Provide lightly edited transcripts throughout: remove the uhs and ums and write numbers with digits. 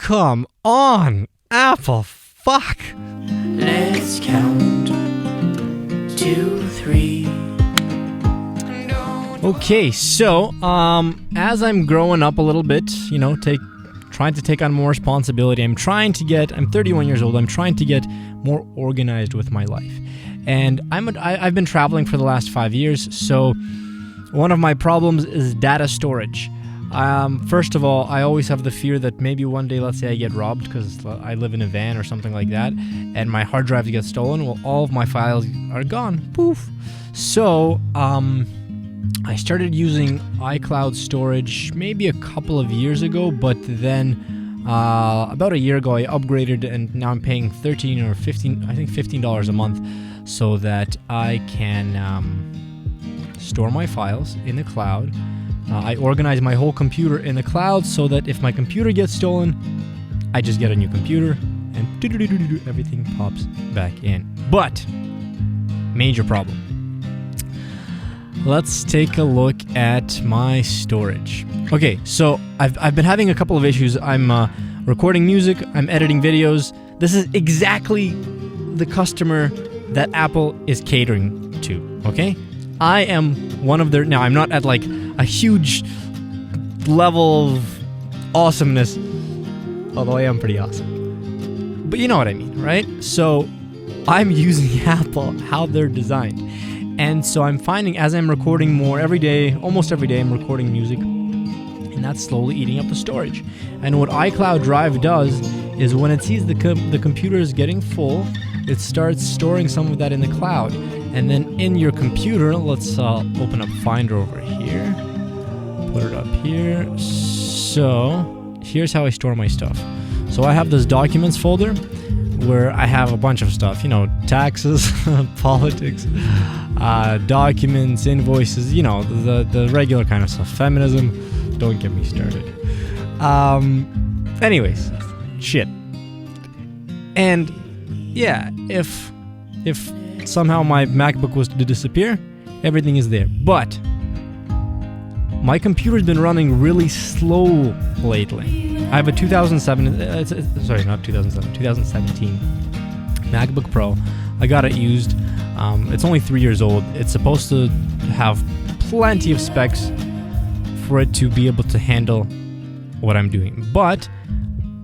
Come on, Apple, fuck. Let's count 2, 3. Okay, so, as I'm growing up a little bit, you know, trying to take on more responsibility, I'm 31 years old, I'm trying to get more organized with my life. And I've been traveling for the last 5 years, so one of my problems is data storage. First of all, I always have the fear that maybe one day, let's say I get robbed because I live in a van or something like that, and my hard drive gets stolen, well, all of my files are gone. Poof. So, I started using iCloud storage maybe a couple of years ago, but then about a year ago I upgraded, and now I'm paying $13 or $15 a month so that I can store my files in the cloud. I organize my whole computer in the cloud so that if my computer gets stolen, I just get a new computer and everything pops back in. But major problem. Let's take a look at my storage. Okay, so I've been having a couple of issues. I'm recording music, I'm editing videos. This is exactly the customer that Apple is catering to, okay? I am one of their... Now, I'm not at like a huge level of awesomeness, although I am pretty awesome. But you know what I mean, right? So I'm using Apple, how they're designed. And so I'm finding as I'm recording more every day, almost every day I'm recording music, and that's slowly eating up the storage. And what iCloud Drive does is when it sees the computer is getting full, it starts storing some of that in the cloud. And then in your computer, let's open up Finder over here, put it up here. So here's how I store my stuff. So I have this documents folder where I have a bunch of stuff, you know, taxes, politics, documents, invoices, you know, the regular kind of stuff. Feminism, don't get me started. Anyways, shit. And yeah, if somehow my MacBook was to disappear, everything is there. But my computer's been running really slow lately. I have a 2017 MacBook Pro. I got it used. It's only 3 years old. It's supposed to have plenty of specs for it to be able to handle what I'm doing. But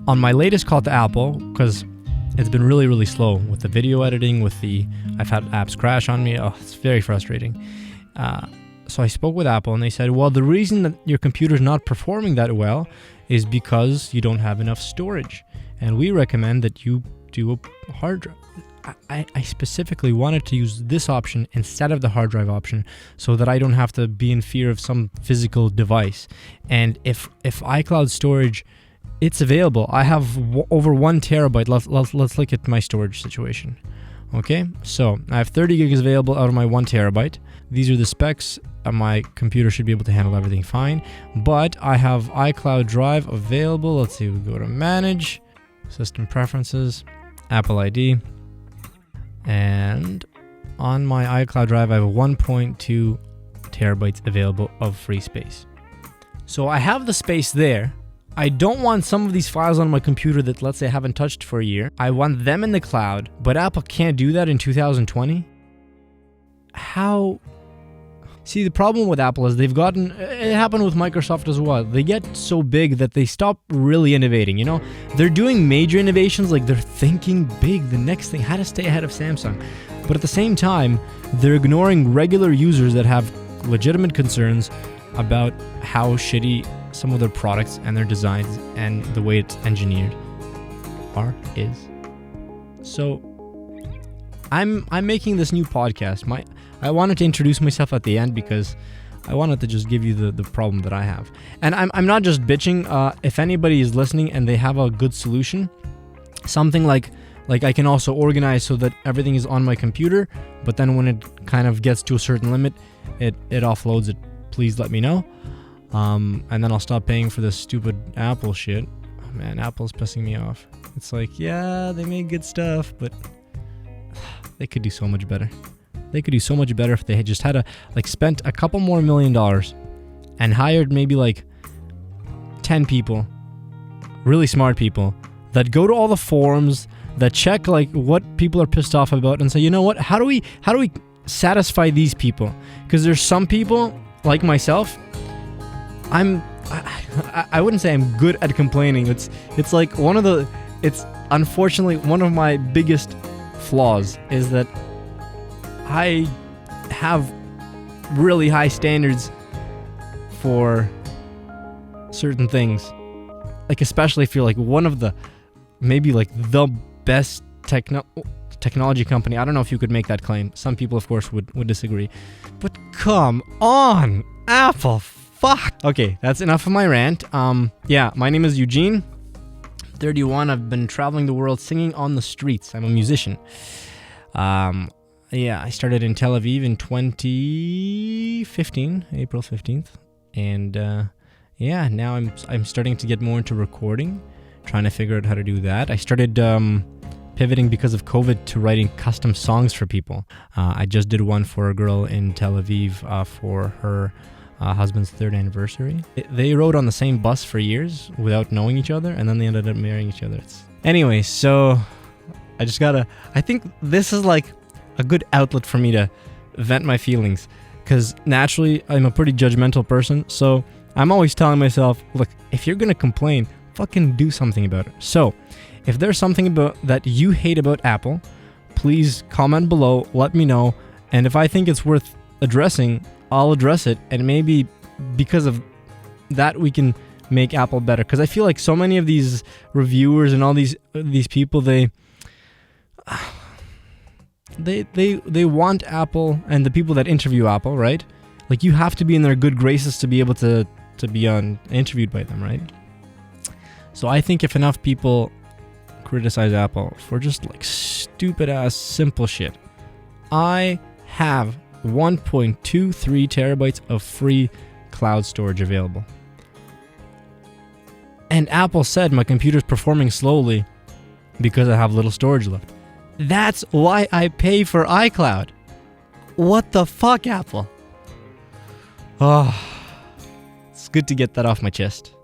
on my latest call to Apple, because it's been really, really slow with the video editing, I've had apps crash on me. Oh, it's very frustrating. So I spoke with Apple and they said, well, the reason that your computer's not performing that well is because you don't have enough storage. And we recommend that you do a hard drive. I specifically wanted to use this option instead of the hard drive option so that I don't have to be in fear of some physical device. And if iCloud storage, it's available. I have over 1 terabyte. Let's look at my storage situation. Okay, so I have 30 gigs available out of my 1 terabyte. These are the specs. My computer should be able to handle everything fine. But I have iCloud Drive available. Let's see, we go to Manage, System Preferences, Apple ID. And on my iCloud Drive, I have 1.2 terabytes available of free space. So I have the space there. I don't want some of these files on my computer that, let's say, I haven't touched for a year. I want them in the cloud, but Apple can't do that in 2020. How? See, the problem with Apple is it happened with Microsoft as well. They get so big that they stop really innovating, you know? They're doing major innovations, like they're thinking big, the next thing, how to stay ahead of Samsung. But at the same time, they're ignoring regular users that have legitimate concerns about how shitty some of their products and their designs and the way it's engineered is. So I'm making this new podcast. I wanted to introduce myself at the end because I wanted to just give you the problem that I have. And I'm not just bitching. If anybody is listening and they have a good solution, something like I can also organize so that everything is on my computer, but then when it kind of gets to a certain limit, it offloads it. Please let me know. And then I'll stop paying for this stupid Apple shit. Oh man, Apple's pissing me off. It's like, yeah, they make good stuff, but they could do so much better. They could do so much better if they had just had spent a couple more $1 million and hired maybe 10 people really smart people that go to all the forums, that check like what people are pissed off about and say, you know what, how do we satisfy these people? Because there's some people like myself, I wouldn't say I'm good at complaining. It's like it's unfortunately one of my biggest flaws is that I have really high standards for certain things. Like especially if you're like one of the, maybe like the best technology company. I don't know if you could make that claim. Some people of course would disagree. But come on, Apple, fuck. Okay, that's enough of my rant. Yeah, my name is Eugene, 31. I've been traveling the world singing on the streets. I'm a musician. Yeah, I started in Tel Aviv in 2015, April 15th. And yeah, now I'm starting to get more into recording, trying to figure out how to do that. I started pivoting because of COVID to writing custom songs for people. I just did one for a girl in Tel Aviv for her husband's 3rd anniversary. They rode on the same bus for years without knowing each other, and then they ended up marrying each other. Anyway, so I think this is like a good outlet for me to vent my feelings, because naturally I'm a pretty judgmental person, so I'm always telling myself, look, if you're gonna complain, fucking do something about it. So if there's something about that you hate about Apple, please comment below, let me know, and if I think it's worth addressing, I'll address it, and maybe because of that we can make Apple better. Because I feel like so many of these reviewers and all these people, they want Apple, and the people that interview Apple, right? Like you have to be in their good graces to be able to be interviewed by them, right? So I think if enough people criticize Apple for just like stupid ass simple shit, I have 1.23 terabytes of free cloud storage available. And Apple said my computer's performing slowly because I have little storage left. That's why I pay for iCloud. What the fuck, Apple? Oh, it's good to get that off my chest.